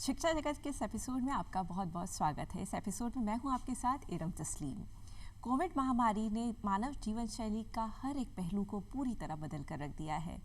शिक्षा जगत के इस एपिसोड में आपका बहुत बहुत स्वागत है। इस एपिसोड में मैं हूं आपके साथ इरम तस्लीम। कोविड महामारी ने मानव जीवन शैली का हर एक पहलू को पूरी तरह बदल कर रख दिया है।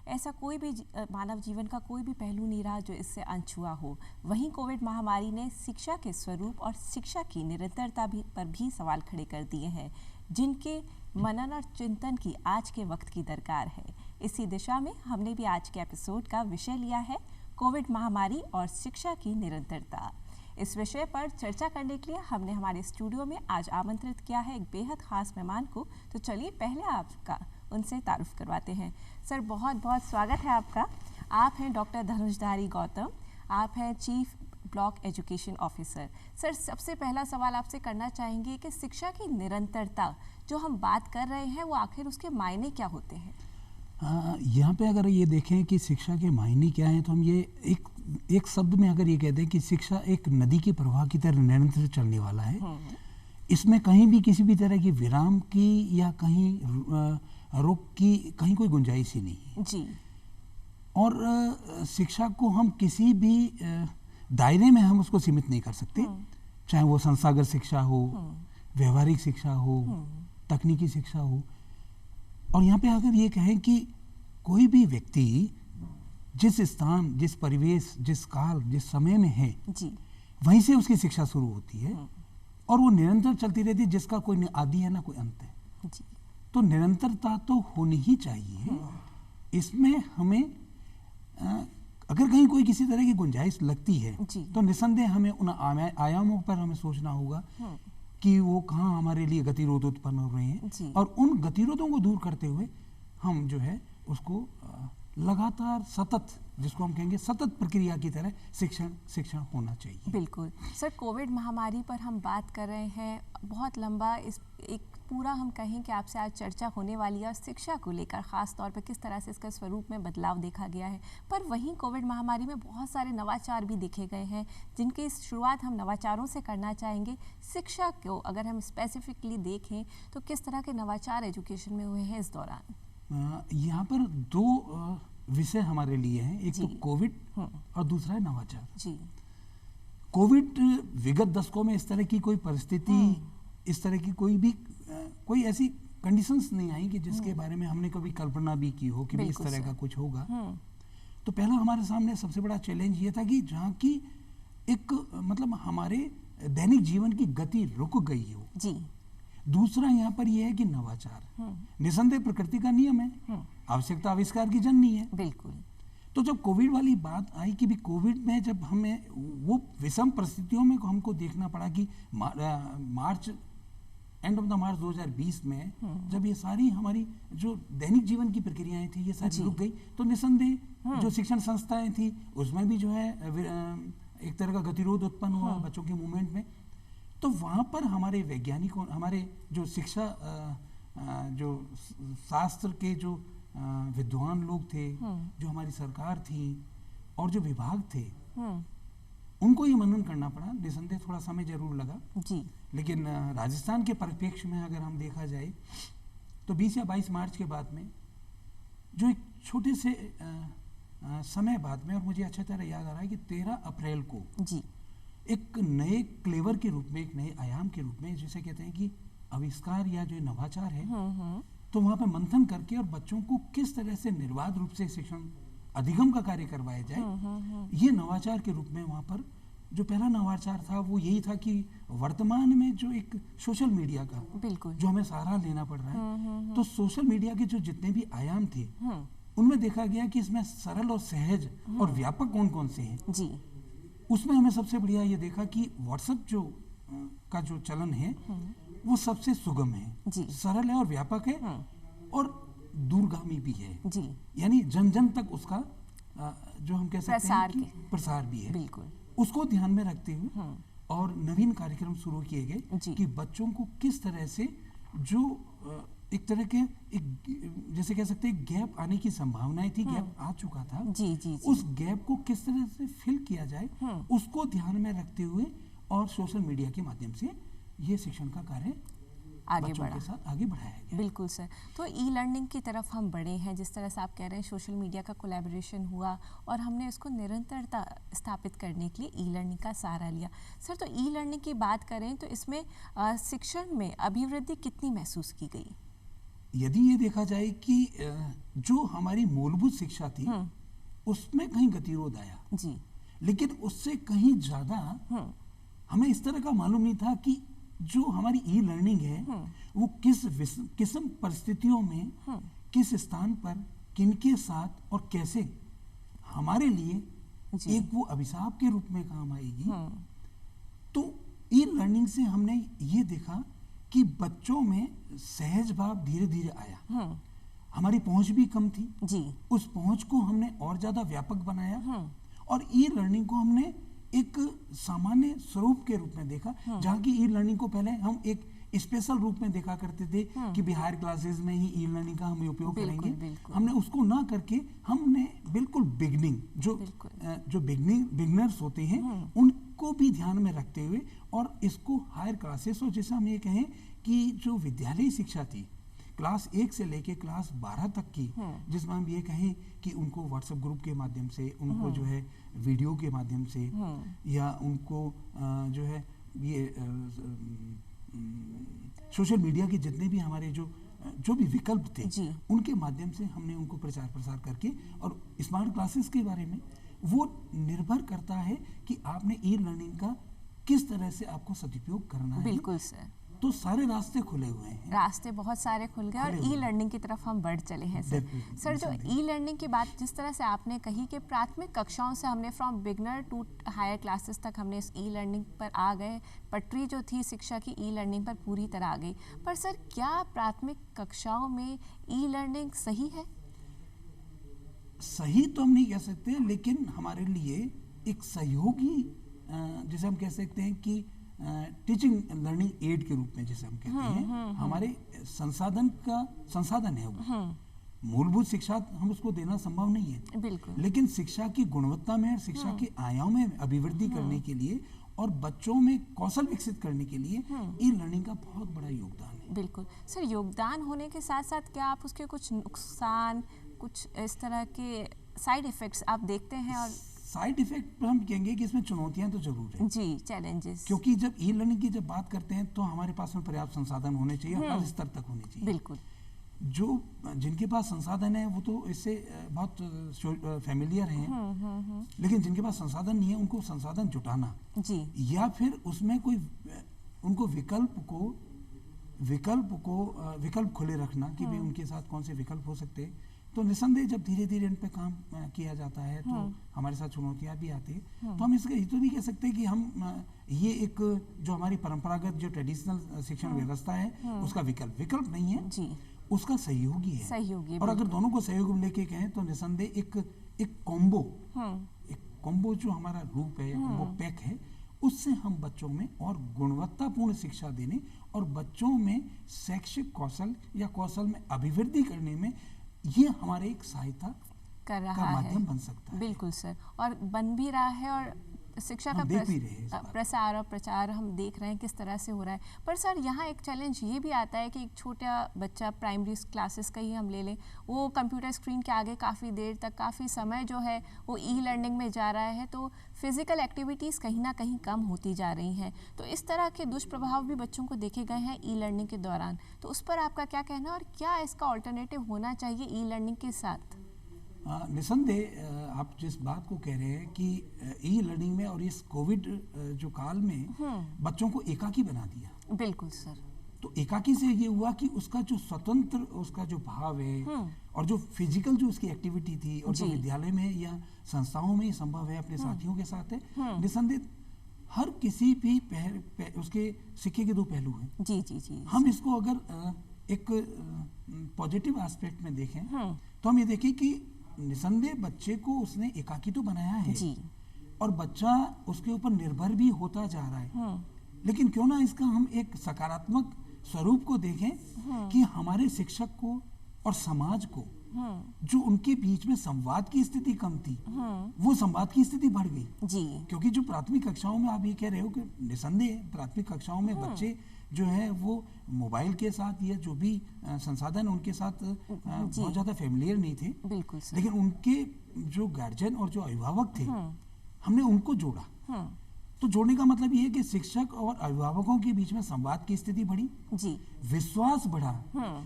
ऐसा कोई भी मानव जीवन का कोई भी पहलू नहीं रहा जो इससे अनछुआ हो। वहीं कोविड महामारी ने शिक्षा के स्वरूप और शिक्षा की निरंतरता पर भी सवाल खड़े कर दिए हैं, जिनके मनन और चिंतन की आज के वक्त की दरकार है। इसी दिशा में हमने भी आज के एपिसोड का विषय लिया है कोविड महामारी और शिक्षा की निरंतरता। इस विषय पर चर्चा करने के लिए हमने हमारे स्टूडियो में आज आमंत्रित किया है एक बेहद खास मेहमान को। तो चलिए पहले आपका उनसे तारुफ करवाते हैं। सर, बहुत बहुत स्वागत है आपका। आप हैं डॉक्टर धनुषधारी गौतम, आप हैं chief block education officer. Sir, सबसे पहला सवाल आपसे करना चाहेंगे कि शिक्षा की निरंतरता जो हम बात कर रहे हैं वो आखिर उसके मायने क्या होते हैं? यहाँ पे अगर ये देखें कि शिक्षा के मायने क्या हैं, तो हम ये एक शब्द में अगर ये कहते हैं कि शिक्षा एक नदी के प्रवाह की तरह निरंतर चलने वाला है। इसमें कहीं भी किसी भी तरह की विराम की या कहीं रोक की कहीं कोई गुंजाइश ही नहीं है जी। और शिक्षा को हम किसी भी दायरे में हम उसको सीमित नहीं कर सकते, चाहे वो संस्थागत शिक्षा हो, व्यवहारिक शिक्षा हो, तकनीकी शिक्षा हो। और यहाँ पे अगर ये कहें कि कोई भी व्यक्ति जिस स्थान, जिस परिवेश, जिस काल, जिस समय में है जी, वहीं से उसकी शिक्षा शुरू होती है और वो निरंतर चलती रहती है, जिसका कोई न आदि है ना कोई अंत है जी। तो निरंतरता तो होनी ही चाहिए। इसमें हमें अगर कहीं कोई किसी तरह की गुंजाइश लगती है तो निसंदेह हमें उन आयामों पर हमें सोचना होगा कि वो कहाँ हमारे लिए गतिरोध उत्पन्न हो रहे हैं और उन गतिरोधों को दूर करते हुए हम जो है उसको लगातार सतत, जिसको हम कहेंगे सतत प्रक्रिया की तरह शिक्षण होना चाहिए। बिल्कुल सर, कोविड महामारी पर हम बात कर रहे हैं, बहुत लंबा इस एक पूरा हम कहें कि आपसे आज चर्चा होने वाली है और शिक्षा को लेकर ख़ास तौर पर किस तरह से इसका स्वरूप में बदलाव देखा गया है। पर वहीं कोविड महामारी में बहुत सारे नवाचार भी देखे गए हैं, जिनकी शुरुआत हम नवाचारों से करना चाहेंगे। शिक्षा को अगर हम स्पेसिफिकली देखें तो किस तरह के नवाचार एजुकेशन में हुए हैं इस दौरान? यहाँ पर दो विषय हमारे लिए हैं, एक तो कोविड और दूसरा है नवाचार जी। कोविड विगत दशकों में इस तरह की कोई परिस्थिति, इस तरह की कोई ऐसी कंडीशंस नहीं आई कि जिसके बारे में हमने कभी कल्पना भी की हो कि भी इस तरह का कुछ होगा। तो पहला हमारे सामने सबसे बड़ा चैलेंज ये था कि जहाँ की एक मतलब हमारे दैनिक जीवन की गति रुक गई हो जी। दूसरा यहाँ पर यह है कि नवाचार निसंदेह प्रकृति का नियम है, आवश्यकता आविष्कार की जननी है। बिल्कुल। तो जब कोविड वाली बात आई कि भी कोविड में जब हमें वो विषम परिस्थितियों में हमको देखना पड़ा कि एंड ऑफ द मार्च 2020 में जब ये सारी हमारी जो दैनिक जीवन की प्रक्रियाएं थी ये सारी रुक गई, तो निसंदेह जो शिक्षण संस्थाएं थी उसमें भी जो है एक तरह का गतिरोध उत्पन्न हुआ बच्चों के मूवमेंट में। तो वहाँ पर हमारे वैज्ञानिकों, हमारे जो शिक्षा जो शास्त्र के जो विद्वान लोग थे, जो हमारी सरकार थी और जो विभाग थे, उनको ये मनन करना पड़ा। निसंदेह थोड़ा समय जरूर लगा जी। लेकिन राजस्थान के परिप्रेक्ष्य में अगर हम देखा जाए तो 20 या 22 मार्च के बाद में जो एक छोटे से समय बाद में, और मुझे अच्छी तरह याद आ रहा है कि 13 अप्रैल को जी एक नए क्लेवर के रूप में, एक नए आयाम के रूप में, जिसे कहते हैं कि आविष्कार या जो नवाचार है, तो वहाँ पर मंथन करके और बच्चों को किस तरह से निर्बाध रूप से शिक्षण अधिगम का कार्य करवाया जाए, ये नवाचार के रूप में वहाँ पर जो पहला नवाचार था वो यही था कि वर्तमान में जो एक सोशल मीडिया का बिल्कुल जो हमें सहारा लेना पड़ रहा है, तो सोशल मीडिया के जो जितने भी आयाम थे उनमें देखा गया कि इसमें सरल और सहज और व्यापक कौन कौन से हैं जी। उसमें हमें सबसे बढ़िया ये देखा कि व्हाट्सएप जो का जो चलन है वो सबसे सुगम है, सरल है और व्यापक है और दूरगामी भी है जी। यानी जन जन तक उसका जो हम कह सकते हैं कि प्रसार भी है। बिल्कुल। उसको ध्यान में रखते हुए और नवीन कार्यक्रम शुरू किए गए कि बच्चों को किस तरह से जो एक तरह के जैसे कह सकते हैं गैप आने की संभावनाएं थी, गैप आ चुका था जी। उस गैप को किस तरह से फिल किया जाए उसको ध्यान में रखते हुए और सोशल मीडिया के माध्यम से ये शिक्षण का कार्य आगे बच्चों बढ़ा, के साथ आगे बढ़ाया गया। बिल्कुल सर। तो ई लर्निंग की तरफ हम बढ़े हैं, जिस तरह से आप कह रहे हैं सोशल मीडिया का कोलैबोरेशन हुआ और हमने उसको निरंतरता स्थापित करने के लिए ई लर्निंग का सहारा लिया। सर, तो ई लर्निंग की बात करें तो इसमें शिक्षण में अभिवृद्धि कितनी महसूस की गई? यदि ये देखा जाए कि जो हमारी मूलभूत शिक्षा थी उसमें कहीं गतिरोध आया जी, लेकिन उससे कहीं ज्यादा हमें इस तरह का मालूम नहीं था कि जो हमारी ई लर्निंग है वो किस्म परिस्थितियों में किस स्थान पर किनके साथ और कैसे हमारे लिए एक वो अभिशाप के रूप में काम आएगी। तो ई लर्निंग से हमने ये देखा कि बच्चों में सहज भाव धीरे धीरे आया। हमारी पहुंच भी कम थी जी, उस पहुंच को हमने और ज्यादा व्यापक बनाया और ई लर्निंग को हमने एक सामान्य स्वरूप के रूप में देखा, जहाँ की ई लर्निंग को पहले हम एक स्पेशल रूप में देखा करते थे कि बिहार क्लासेस में ही ई लर्निंग का हम उपयोग करेंगे। हमने उसको ना करके हमने बिल्कुल बिगनिंग जो बिगनर्स होते हैं उनको भी ध्यान में रखते हुए और इसको हायर क्लासेस, और जैसे हम ये कहें कि जो विद्यालय शिक्षा थी क्लास 1 से लेके क्लास 12 तक की, जिसमें हम ये कहें कि उनको व्हाट्सएप ग्रुप के माध्यम से, उनको जो है वीडियो के माध्यम से, या उनको जो है ये सोशल मीडिया के जितने भी हमारे जो भी विकल्प थे उनके माध्यम से हमने उनको प्रचार प्रसार करके, और स्मार्ट क्लासेस के बारे में वो निर्भर करता है कि आपने ई लर्निंग का किस तरह से आपको सदुपयोग करना है। बिल्कुल सर, तो सारे रास्ते खुले हुए हैं, रास्ते बहुत सारे खुल गए और ई लर्निंग की तरफ हम बढ़ चले हैं सर। सर, जो ई लर्निंग की बात जिस तरह से आपने कही कि प्राथमिक कक्षाओं से हमने from beginner to higher classes तक हमने इस ई लर्निंग पर आ गए, पटरी जो थी शिक्षा की ई लर्निंग पर पूरी तरह आ गई, पर सर क्या प्राथमिक कक्षाओं में ई लर्निंग सही है? सही तो हम नहीं कह सकते, लेकिन हमारे लिए एक सहयोगी, जैसे हम कह सकते हैं कि टीचिंग लर्निंग एड के रूप में, जैसे हम कहते हैं, हमारे संसाधन है वो। मूलभूत शिक्षा हम उसको देना संभव नहीं है, बिल्कुल, लेकिन शिक्षा की गुणवत्ता में और शिक्षा के आयाम में अभिवृद्धि करने के लिए और बच्चों में कौशल विकसित करने के लिए ई लर्निंग का बहुत बड़ा योगदान है। बिल्कुल सर, योगदान होने के साथ साथ क्या आप उसके कुछ नुकसान, कुछ इस तरह के साइड इफेक्ट्स आप देखते हैं? और साइड इफेक्ट हम कहेंगे कि इसमें चुनौतियां तो जरूर है जी, चैलेंजेस, क्योंकि जब ई लर्निंग की जब बात करते हैं तो हमारे पास में पर्याप्त संसाधन होने चाहिए, हर स्तर तक होने चाहिए। बिल्कुल, जो जिनके पास संसाधन है वो तो इससे बहुत फैमिलियर हैं, लेकिन जिनके पास संसाधन नहीं है उनको संसाधन जुटाना जी, या फिर उसमें कोई उनको विकल्प खुले रखना कि भाई उनके साथ कौन से विकल्प हो सकते हैं। तो निसंदेह जब धीरे धीरे इन पे काम किया जाता है तो हमारे साथ चुनौतियां भी आती है। तो हम इसका ये तो नहीं कह सकते कि हम ये एक जो हमारी परंपरागत जो ट्रेडिशनल शिक्षण व्यवस्था है उसका विकल्प नहीं है जी, उसका सहयोगी है। सहयोगी, और अगर दोनों को सहयोग लेके कहें तो निसंदेह एक कॉम्बो जो हमारा रूप है, कॉम्बो पैक है, उससे हम बच्चों में और गुणवत्तापूर्ण शिक्षा देने और बच्चों में शैक्षिक कौशल या कौशल में अभिवृद्धि करने में ये हमारे एक सहायता कर रहा का है, माध्यम बन सकता है। बिल्कुल सर, और बन भी रहा है, और शिक्षा का प्रसार और प्रचार हम देख रहे हैं किस तरह से हो रहा है। पर सर यहाँ एक चैलेंज ये भी आता है कि एक छोटा बच्चा प्राइमरी क्लासेस का ही हम ले लें, वो कंप्यूटर स्क्रीन के आगे काफ़ी देर तक, काफ़ी समय जो है वो ई लर्निंग में जा रहा है, तो फिजिकल एक्टिविटीज़ कहीं ना कहीं कम होती जा रही हैं। तो इस तरह के दुष्प्रभाव भी बच्चों को देखे गए हैं ई लर्निंग के दौरान, तो उस पर आपका क्या कहना है और क्या इसका ऑल्टरनेटिव होना चाहिए ई लर्निंग के साथ? निसंदेह आप जिस बात को कह रहे हैं कि ई लर्निंग में और इस कोविड जो काल में बच्चों को एकाकी बना दिया। बिल्कुल सर, तो एकाकी से ये हुआ कि उसका जो स्वतंत्र उसका जो भाव है और जो फिजिकल जो उसकी एक्टिविटी थी और जो विद्यालय में या संस्थाओं में संभव है अपने साथियों के साथ है, निसंदेह हर किसी भी उसके सिक्के के दो पहलू हैं। जी जी जी, हम इसको अगर एक पॉजिटिव एस्पेक्ट में देखें तो हम ये देखें कि निसंदेह बच्चे को उसने एकाकी तो बनाया है जी, और बच्चा उसके ऊपर निर्भर भी होता जा रहा है, लेकिन क्यों ना इसका हम एक सकारात्मक स्वरूप को देखें कि हमारे शिक्षक को और समाज को जो उनके बीच में संवाद की स्थिति कम थी वो संवाद की स्थिति बढ़ गई जी, क्योंकि जो प्राथमिक कक्षाओं में आप ये कह रहे हो कि निसंदेह प्राथमिक कक्षाओं में बच्चे जो है वो मोबाइल के साथ या जो भी संसाधन उनके साथ बहुत ज़्यादा फेमिलियर नहीं थे। बिल्कुल सर। लेकिन उनके जो गार्जियन और जो अभिभावक थे, हमने उनको जोड़ा। तो जोड़ने का मतलब ये है कि शिक्षक और अभिभावकों के बीच में संवाद की स्थिति बढ़ी जी, विश्वास बढ़ा।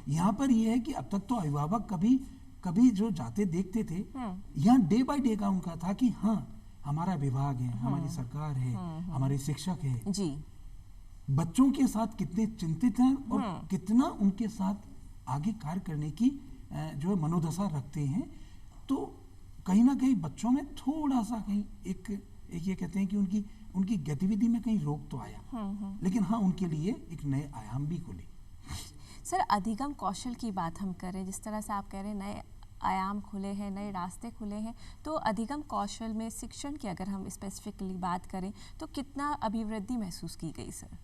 यहाँ पर यह है कि अब तक तो अभिभावक कभी कभी जो जाते देखते थे, यहाँ डे बाय डे का उनका था कि हाँ हमारा विभाग है, हमारी सरकार है, हमारे शिक्षक है जी, बच्चों के साथ कितने चिंतित हैं और कितना उनके साथ आगे कार्य करने की जो है मनोदशा रखते हैं। तो कहीं ना कहीं बच्चों में थोड़ा सा कहीं एक ये कहते हैं कि उनकी गतिविधि में कहीं रोक तो आया, लेकिन हाँ उनके लिए एक नए आयाम भी खुले। सर अधिगम कौशल की बात हम करें, जिस तरह से आप कह रहे हैं नए आयाम खुले हैं, नए रास्ते खुले हैं, तो अधिगम कौशल में शिक्षण की अगर हम स्पेसिफिकली बात करें तो कितना अभिवृद्धि महसूस की गई सर?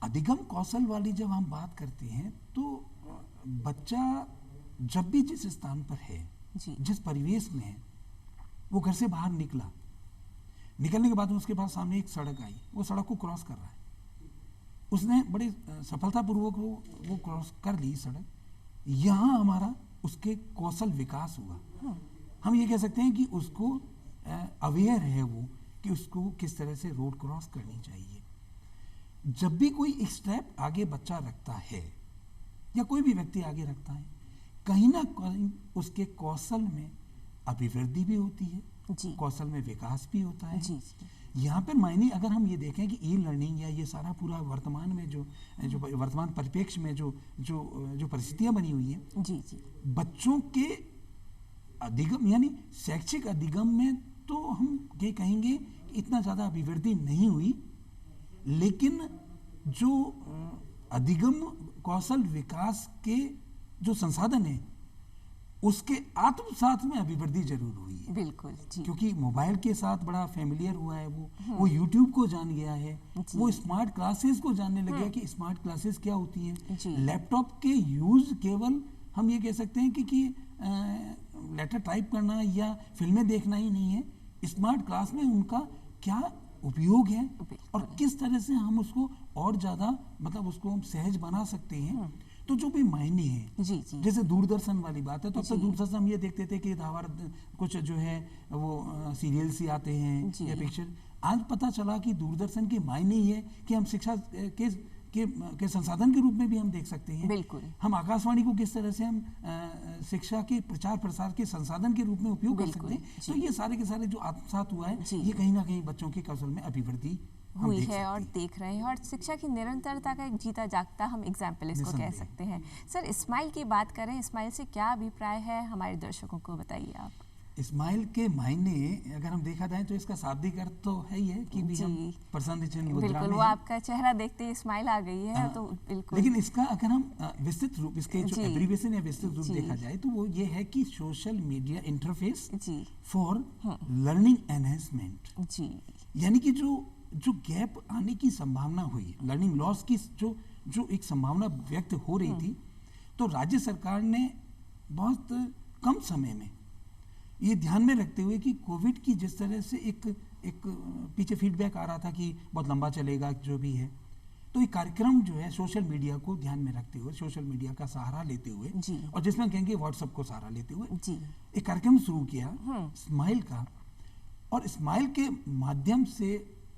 अधिगम कौशल वाली जब हम बात करते हैं तो बच्चा जब भी जिस स्थान पर है, जिस परिवेश में है, वो घर से बाहर निकलने के बाद उसके पास सामने एक सड़क आई, वो सड़क को क्रॉस कर रहा है, उसने बड़ी सफलतापूर्वक वो क्रॉस कर ली सड़क। यहाँ हमारा उसके कौशल विकास हुआ। हम ये कह सकते हैं कि उसको अवेयर है वो कि उसको किस तरह से रोड क्रॉस करनी चाहिए। जब भी कोई एक स्टेप आगे बच्चा रखता है या कोई भी व्यक्ति आगे रखता है, कहीं ना कहीं उसके कौशल में अभिवृद्धि भी होती है, कौशल में विकास भी होता है। यहाँ पर मायने अगर हम ये देखें कि ई लर्निंग या ये सारा पूरा वर्तमान में जो वर्तमान परिप्रेक्ष्य में जो परिस्थितियाँ बनी हुई हैं, बच्चों के अधिगम यानी शैक्षिक अधिगम में तो हम ये कहेंगे इतना ज़्यादा अभिवृद्धि नहीं हुई, लेकिन जो अधिगम कौशल विकास के जो संसाधन है उसके आत्मसात में अभिवृद्धि जरूर हुई है। बिल्कुल जी। क्योंकि मोबाइल के साथ बड़ा फेमिलियर हुआ है, वो यूट्यूब को जान गया है, वो स्मार्ट क्लासेस को जानने लग गया कि स्मार्ट क्लासेस क्या होती हैं। लैपटॉप के यूज केवल हम ये कह सकते हैं कि लेटर टाइप करना या फिल्में देखना ही नहीं है, स्मार्ट क्लास में उनका क्या उपयोग है और किस तरह से हम उसको और ज़्यादा मतलब उसको हम सहज बना सकते हैं। तो जो भी मायने हैं, जैसे दूरदर्शन वाली बात है, तो अब तक दूरदर्शन हम ये देखते थे कि धावर कुछ जो है वो सीरियल्स ही आते हैं या पिक्चर। आज पता चला कि दूरदर्शन के मायने ही है कि हम शिक्षा के संसाधन के रूप में भी हम देख सकते हैं। बिल्कुल। हम आकाशवाणी को किस तरह से हम शिक्षा के प्रचार प्रसार के संसाधन के रूप में उपयोग कर सकते हैं। तो ये सारे के सारे जो आत्मसात हुआ है, ये कहीं ना कहीं बच्चों के कौशल में अभिवृद्धि हुई है और देख रहे हैं, और शिक्षा की निरंतरता का एक जीता जागता हम एग्जाम्पल इसको कह सकते हैं। सर स्माइल की बात करें, स्माइल से क्या अभिप्राय है हमारे दर्शकों को बताइए आप। स्माइल के मायने अगर हम देखा जाए तो इसका शाब्दिक अर्थ तो है ही है कि भी हम प्रसन्न चिन्ह मुद्रा में, बिल्कुल वो आपका चेहरा देखते ही स्माइल आ गई है। तो बिल्कुल, लेकिन इसका अगर हम विस्तृत रूप इसके जो एब्रीविएशन या विस्तृत रूप देखा जाए तो वो ये है कि social media interface for learning enhancement. यानी कि जो गैप आने की संभावना हुई, लर्निंग लॉस की जो एक संभावना व्यक्त हो रही थी, तो राज्य सरकार ने बहुत कम समय में ये ध्यान में रखते हुए कि कोविड की जिस तरह से एक पीछे फीडबैक आ रहा था कि बहुत लंबा चलेगा जो भी है, तो एक कार्यक्रम जो है सोशल मीडिया को ध्यान में रखते हुए, सोशल मीडिया का सहारा लेते हुए और जिसमें कहेंगे व्हाट्सएप को सहारा लेते हुए एक कार्यक्रम शुरू किया स्माइल का। और स्माइल के माध्यम से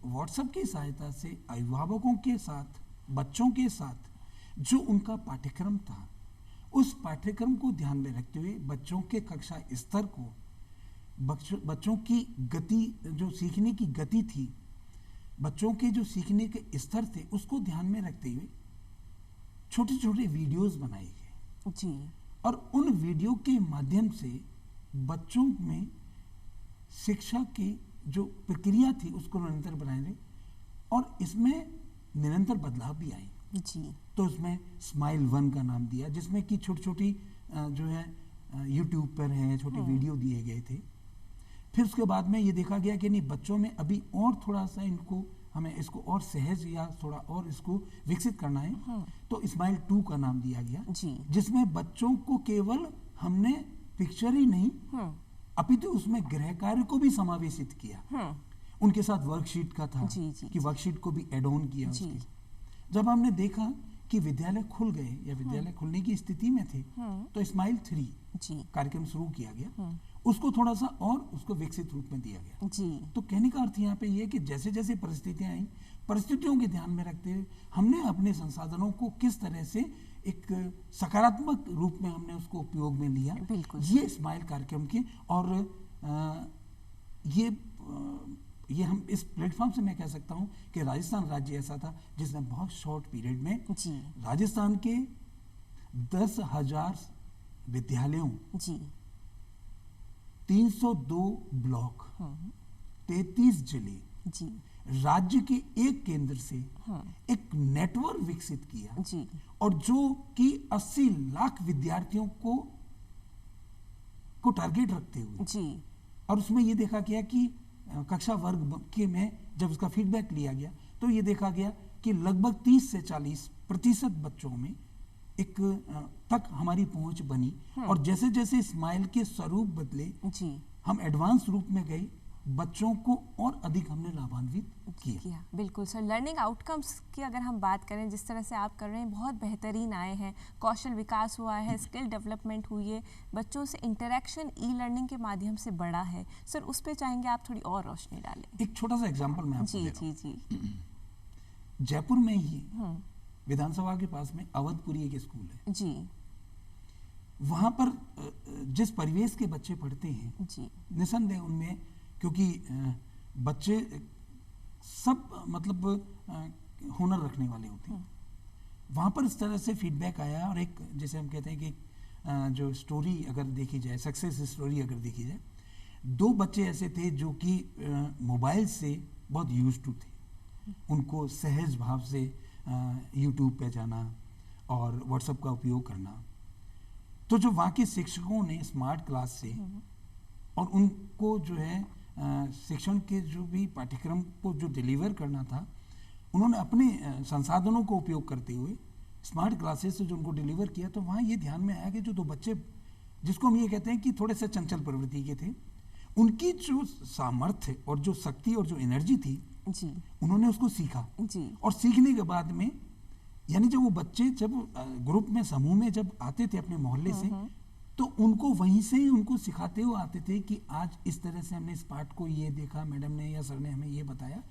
व्हाट्सएप की सहायता से अभिभावकों के साथ, बच्चों के साथ जो उनका पाठ्यक्रम था, उस पाठ्यक्रम को ध्यान में रखते हुए बच्चों के कक्षा स्तर को, बच्चों की गति, जो सीखने की गति थी, बच्चों के जो सीखने के स्तर थे, उसको ध्यान में रखते हुए छोटे छोटे वीडियोस बनाए गए और उन वीडियो के माध्यम से बच्चों में शिक्षा की जो प्रक्रिया थी उसको निरंतर बनाए गए और इसमें निरंतर बदलाव भी आए। तो उसमें स्माइल 1 का नाम दिया, जिसमें कि छोटी छोटी जो है यूट्यूब पर है छोटे वीडियो दिए गए थे। फिर उसके बाद में ये देखा गया कि नहीं, बच्चों में अभी और थोड़ा सा हमें इसको और सहज या थोड़ा और इसको विकसित करना है, तो स्माइल 2 का नाम दिया गया, जिसमें बच्चों को केवल हमने पिक्चर ही नहीं अपितु उसमें गृह कार्य को भी समावेशित किया। उनके साथ वर्कशीट का था कि वर्कशीट को भी एड ऑन किया उसके। जब हमने देखा कि विद्यालय खुल गए या विद्यालय खुलने की स्थिति में थे, तो स्माइल 3 कार्यक्रम शुरू किया गया। उसको थोड़ा सा और उसको विकसित रूप में दिया गया जी। तो कहने का अर्थ यहाँ पे ये है कि जैसे जैसे परिस्थितियां आई, परिस्थितियों के ध्यान में रखते हुए हमने अपने संसाधनों को किस तरह से एक सकारात्मक रूप में हमने उसको उपयोग में लिया, ये स्माइल कार्यक्रम के। और ये हम इस प्लेटफॉर्म से मैं कह सकता हूँ कि राजस्थान राज्य ऐसा था जिसने बहुत शॉर्ट पीरियड में राजस्थान के 10,000 विद्यालयों, 302 ब्लॉक, 33 जिले, राज्य के एक केंद्र से एक नेटवर्क विकसित किया और जो कि 80 लाख विद्यार्थियों को टारगेट रखते हुए, और उसमें ये देखा गया कि कक्षा वर्ग के में जब उसका फीडबैक लिया गया तो ये देखा गया कि लगभग 30 से 40% बच्चों में एक तक हमारी पहुंच बनी। और जैसे जैसे स्माइल के स्वरूप बदले, हम एडवांस रूप में गए, बच्चों को और अधिक हमने लाभान्वित किया। बिल्कुल सर, लर्निंग आउटकम्स की अगर हम बात करें, जिस तरह से आप कर रहे हैं, बहुत बेहतरीन आए हैं। कौशल विकास हुआ है, स्किल डेवलपमेंट हुई है, बच्चों से इंटरेक्शन ई लर्निंग के माध्यम से बढ़ा है। सर उस पर चाहेंगे आप थोड़ी और रोशनी डालें। एक छोटा सा एग्जाम्पल मैं आपको दे रहा हूं। जी। जयपुर में ही विधानसभा के पास में अवधपुरी एक स्कूल है जी। वहां पर जिस परिवेश के बच्चे पढ़ते हैं, निसंदेह उनमें, क्योंकि बच्चे सब मतलब हुनर रखने वाले होते हैं, वहाँ पर इस तरह से फीडबैक आया। और एक जैसे हम कहते हैं कि जो स्टोरी अगर देखी जाए, सक्सेस स्टोरी अगर देखी जाए, 2 बच्चे ऐसे थे जो कि मोबाइल से बहुत यूज्ड टू थे। उनको सहज भाव से यूट्यूब पे जाना और व्हाट्सएप का उपयोग करना। तो जो वहाँ के शिक्षकों ने स्मार्ट क्लास से और उनको जो है शिक्षण के जो भी पाठ्यक्रम को जो डिलीवर करना था, उन्होंने अपने संसाधनों को उपयोग करते हुए स्मार्ट क्लासेस से जो उनको डिलीवर किया। तो वहाँ ये ध्यान में आया कि जो 2 बच्चे, जिसको हम ये कहते हैं कि थोड़े से चंचल प्रवृत्ति के थे, उनकी जो सामर्थ्य और जो शक्ति और जो एनर्जी थी, उन्होंने उसको सीखा। और सीखने के बाद में, यानी जब वो बच्चे जब ग्रुप में, समूह में जब आते थे अपने मोहल्ले से, तो उनको वहीं से ही उनको सिखाते हुए आते थे कि आज इस तरह से हमने इस पाठ को ये देखा, मैडम ने या सर ने हमें ये बताया।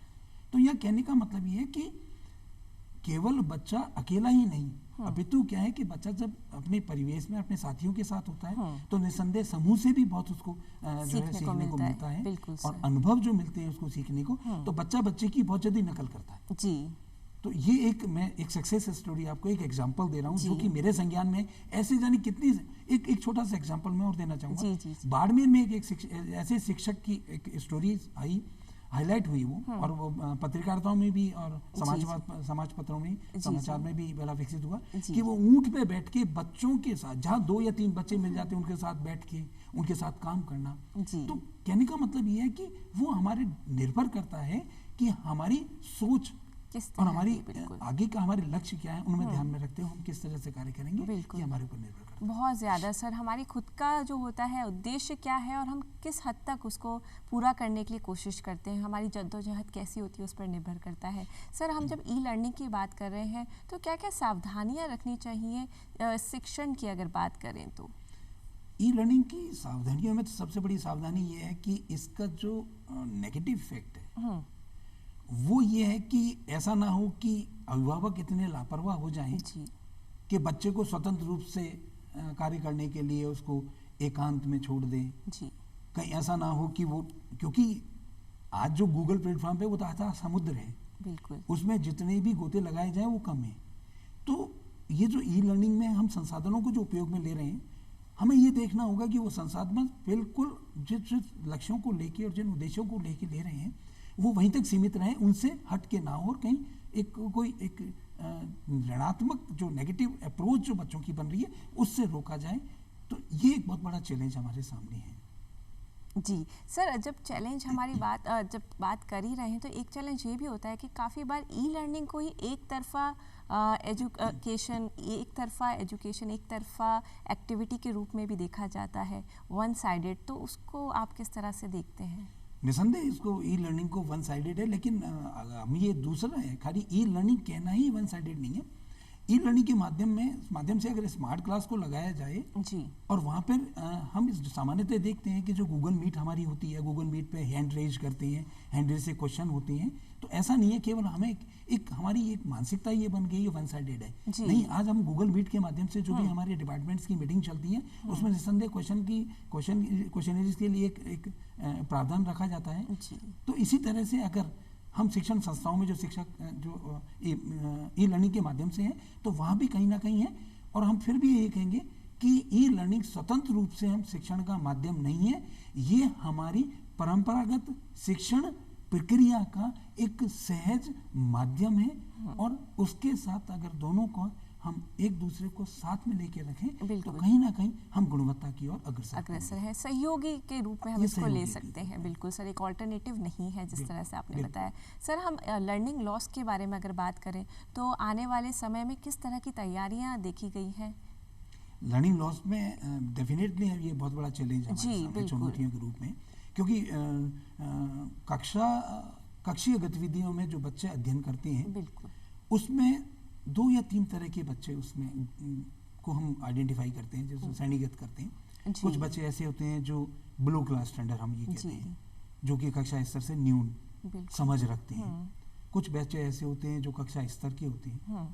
तो यह कहने का मतलब ये है कि केवल बच्चा अकेला ही नहीं, अपितु क्या है कि बच्चा जब अपने परिवेश में अपने साथियों के साथ होता है तो निसंदेह समूह से भी बहुत उसको जो है सीखने को मिलता है और अनुभव जो मिलते हैं उसको सीखने को, तो बच्चा बच्चे की बहुत जल्दी नकल करता है जी। तो ये मैं एक सक्सेस स्टोरी आपको एक एग्जांपल दे रहा हूँ जो कि मेरे संज्ञान में ऐसे जानी कितनी, एक छोटा सा एग्जांपल मैं और देना चाहूँगा। बाड़मेर में एक ऐसे शिक्षक की एक स्टोरी आई, हाईलाइट हुई वो, और वो पत्रकारिताओं में भी और समाज पत्रों में, समाचार में भी बड़ा विकसित हुआ कि वो ऊंट पे बैठ के बच्चों के साथ, जहाँ 2 या 3 बच्चे मिल जाते हैं, उनके साथ बैठ के उनके साथ काम करना। तो कहने का मतलब ये है कि वो हमारे निर्भर करता है कि हमारी सोच और हमारी आगे का हमारे लक्ष्य क्या है, उनमें ध्यान में रखते हुए हम किस तरह से कार्य करेंगे, ये हमारे ऊपर निर्भर करता है। बहुत ज़्यादा सर, हमारी खुद का जो होता है उद्देश्य क्या है और हम किस हद तक उसको पूरा करने के लिए कोशिश करते हैं, हमारी जद्दोजहद कैसी होती है, उस पर निर्भर करता है। सर हम जब ई लर्निंग की बात कर रहे हैं तो क्या क्या सावधानियाँ रखनी चाहिए शिक्षण की अगर बात करें तो? ई लर्निंग की सावधानियों में तो सबसे बड़ी सावधानी ये है कि इसका जो नेगेटिव इफेक्ट है वो ये है कि ऐसा ना हो कि अभिभावक इतने लापरवाह हो जाएं कि बच्चे को स्वतंत्र रूप से कार्य करने के लिए उसको एकांत में छोड़ दें। कहीं ऐसा ना हो कि वो, क्योंकि आज जो गूगल प्लेटफॉर्म पे वो तो समुद्र है, बिल्कुल उसमें जितने भी गोते लगाए जाएं वो कम है। तो ये जो ई लर्निंग में हम संसाधनों को जो उपयोग में ले रहे हैं, हमें ये देखना होगा कि वो संसाधन बिल्कुल जिस लक्ष्यों को लेके और जिन उद्देश्यों को लेके ले रहे हैं वो वहीं तक सीमित रहे, उनसे हट के ना हो और कहीं कोई ऋणात्मक जो नेगेटिव अप्रोच जो बच्चों की बन रही है उससे रोका जाए। तो ये एक बहुत बड़ा चैलेंज हमारे सामने है जी। सर जब चैलेंज हमारी जब बात कर ही रहे हैं तो एक चैलेंज ये भी होता है कि काफ़ी बार ई लर्निंग को ही एक तरफा एजुकेशन, एक तरफा एक्टिविटी के रूप में भी देखा जाता है, वन साइडेड। तो उसको आप किस तरह से देखते हैं? निसंदेह इसको ई लर्निंग को वन साइडेड है, लेकिन हम ये दूसरा है, खाली ई लर्निंग कहना ही वन साइडेड नहीं है। ई लर्निंग के माध्यम से अगर स्मार्ट क्लास को लगाया जाए जी, और वहाँ पर हम सामान्यतः देखते हैं कि जो गूगल मीट हमारी होती है, गूगल मीट पे हैंड रेज करते हैं, हैंड रेज से क्वेश्चन होते हैं, तो ऐसा नहीं है केवल हमें एक हमारी एक मानसिकता ये बन गई है वन साइडेड है। नहीं, आज हम गूगल मीट के माध्यम से जो भी हमारे डिपार्टमेंट्स की मीटिंग चलती है उसमें निसंदेह क्वेश्चनरीज के लिए एक प्रावधान रखा जाता है। तो इसी तरह से अगर हम शिक्षण संस्थाओं में जो शिक्षक जो ई लर्निंग के माध्यम से हैं, तो वहाँ भी कहीं ना कहीं है। और हम फिर भी यही कहेंगे कि ई लर्निंग स्वतंत्र रूप से हम शिक्षण का माध्यम नहीं है, ये हमारी परंपरागत शिक्षण प्रक्रिया का एक सहज माध्यम है। और उसके साथ अगर दोनों को हम एक दूसरे को साथ में लेके रखें तो कहीं ना कहीं हम गुणवत्ता की ओर अग्रसर है, सहयोगी के रूप में हम इसको ले सकते हैं। बिल्कुल सर, एक ऑल्टरनेटिव नहीं है जिस तरह से आपने बताया। सर, हम लर्निंग लॉस के बारे में अगर बात करें तो आने वाले समय में किस तरह की तैयारियां देखी गई हैं? लर्निंग लॉस में डेफिनेटली ये बहुत बड़ा चैलेंज है चुनौतियों के रूप में, क्योंकि कक्षीय गतिविधियों में जो बच्चे अध्ययन करते हैं उसमें 2 या 3 तरह के बच्चे उसमें को हम आइडेंटिफाई करते हैं, जैसे श्रेणीगत करते हैं। कुछ बच्चे ऐसे होते हैं जो बिलो क्लास स्टैंडर्ड हम ये कहते हैं, जो कि कक्षा स्तर से न्यून समझ रखते हैं। कुछ बच्चे ऐसे होते हैं जो कक्षा स्तर के होते हैं,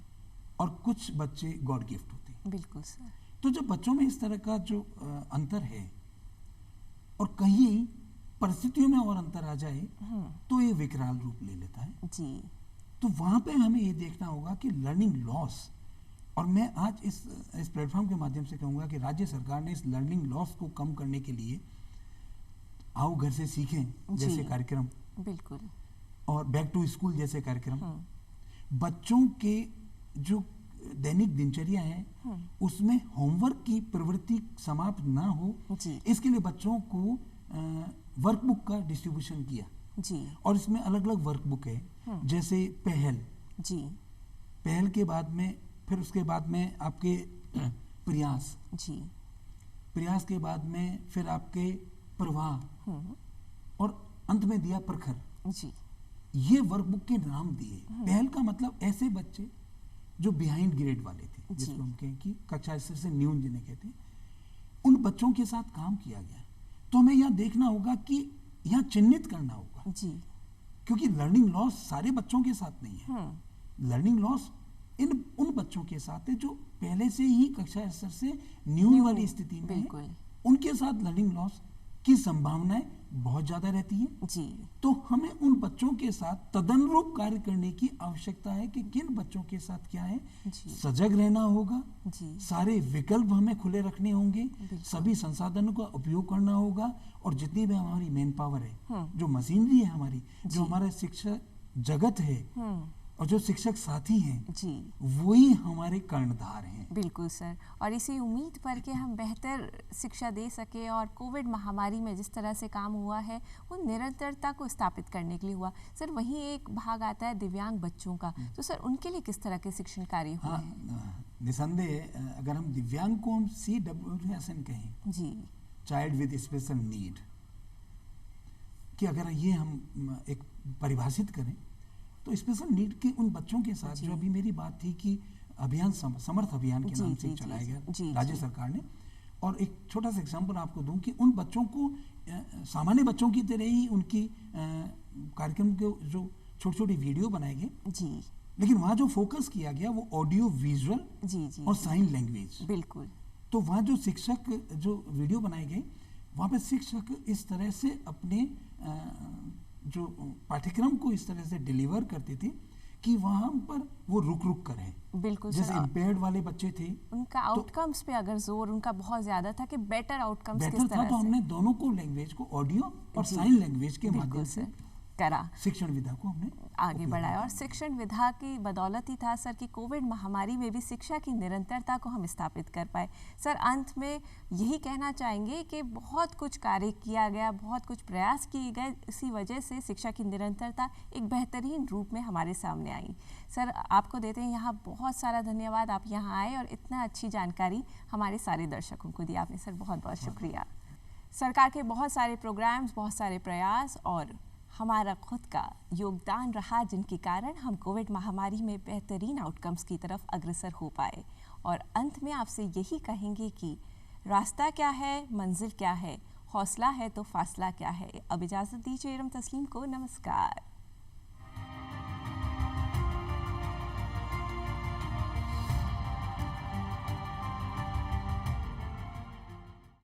और कुछ बच्चे गॉड गिफ्ट होते हैं। बिल्कुल सर। तो जब बच्चों में इस तरह का जो अंतर है और कहीं परिस्थितियों में और अंतर आ जाए तो ये विकराल रूप ले लेता है जी। तो वहां पे हमें ये देखना होगा कि लर्निंग लॉस, और मैं आज इस प्लेटफॉर्म के माध्यम से कहूंगा कि राज्य सरकार ने इस लर्निंग लॉस को कम करने के लिए आओ घर से सीखें जैसे कार्यक्रम, बिल्कुल, और बैक टू स्कूल जैसे कार्यक्रम, बच्चों के जो दैनिक दिनचर्या है उसमें होमवर्क की प्रवृत्ति समाप्त ना हो, इसके लिए बच्चों को वर्कबुक का डिस्ट्रीब्यूशन किया जी। और इसमें अलग अलग वर्कबुक है, जैसे पहल जी, पहल के बाद में फिर उसके बाद में आपके प्रयास जी, प्रयास के बाद में फिर आपके प्रवाह, और अंत में दिया प्रखर जी। ये वर्कबुक के नाम दिए। पहल का मतलब ऐसे बच्चे जो बिहाइंड ग्रेड वाले थे, जिसको हम कहें कि कक्षा स्तर से न्यून जिन्हें कहते हैं, उन बच्चों के साथ काम किया गया। तो हमें यह देखना होगा कि यहाँ चिन्हित करना होगा जी, क्योंकि लर्निंग लॉस सारे बच्चों के साथ नहीं है। लर्निंग लॉस उन बच्चों के साथ है जो पहले से ही कक्षा स्तर से न्यून वाली स्थिति में है, उनके साथ लर्निंग लॉस की संभावनाएं बहुत ज्यादा रहती है जी। तो हमें उन बच्चों के साथ तदनुरूप कार्य करने की आवश्यकता है कि किन बच्चों के साथ क्या है, सजग रहना होगा जी। सारे विकल्प हमें खुले रखने होंगे, सभी संसाधनों का उपयोग करना होगा, और जितनी भी हमारी मैन पावर है, जो मशीनरी है हमारी, जो हमारा शिक्षा जगत है और जो शिक्षक साथी हैं जी, वही हमारे कर्णधार हैं। बिल्कुल सर, और इसी उम्मीद पर कि हम बेहतर शिक्षा दे सके, और कोविड महामारी में जिस तरह से काम हुआ है वो निरंतरता को स्थापित करने के लिए हुआ। सर, वहीं एक भाग आता है दिव्यांग बच्चों का, तो सर उनके लिए किस तरह के शिक्षण कार्य हुए हैं? निसंदेह अगर हम दिव्यांग को हम CWSN कहें जी, चाइल्ड विद स्पेशल नीड, कि अगर ये हम एक परिभाषित करें तो स्पेशल नीड के उन बच्चों के साथ जो अभी मेरी बात थी कि अभियान समर्थ अभियान के नाम से चलाया गया राज्य सरकार ने, और एक छोटा सा एग्जांपल आपको दूं कि उन बच्चों को सामान्य बच्चों की तरह ही उनकी कार्यक्रम के जो छोटी छोटी वीडियो बनाए गए जी, लेकिन वहाँ जो फोकस किया गया वो ऑडियो विजुअल और साइन लैंग्वेज। बिल्कुल। तो वहाँ जो शिक्षक जो वीडियो बनाए गए, वहाँ पे शिक्षक इस तरह से अपने जो पाठ्यक्रम को इस तरह से डिलीवर करते थे कि वहां पर वो रुक कर है। बिल्कुल। जैसे इम्पेयर्ड वाले बच्चे थे, उनका आउटकम्स पे अगर जोर उनका बहुत ज्यादा था कि बेटर आउटकम्स किस तरह था, तो हमने दोनों को लैंग्वेज को ऑडियो और साइन लैंग्वेज के माध्यम से करा, शिक्षण विधा को हमने आगे बढ़ाया, और शिक्षण विधा की बदौलत ही था सर कि कोविड महामारी में भी शिक्षा की निरंतरता को हम स्थापित कर पाए। सर, अंत में यही कहना चाहेंगे कि बहुत कुछ कार्य किया गया, बहुत कुछ प्रयास किए गए, इसी वजह से शिक्षा की निरंतरता एक बेहतरीन रूप में हमारे सामने आई। सर, आपको देते हैं यहाँ बहुत सारा धन्यवाद, आप यहाँ आए और इतना अच्छी जानकारी हमारे सारे दर्शकों को दी आपने। सर, बहुत बहुत शुक्रिया। सरकार के बहुत सारे प्रोग्राम्स, बहुत सारे प्रयास और हमारा खुद का योगदान रहा, जिनके कारण हम कोविड महामारी में बेहतरीन आउटकम्स की तरफ अग्रसर हो पाए। और अंत में आपसे यही कहेंगे कि रास्ता क्या है, मंजिल क्या है, हौसला है तो फासला क्या है। अब इजाज़त दीजिए इरम तस्लीम को। नमस्कार।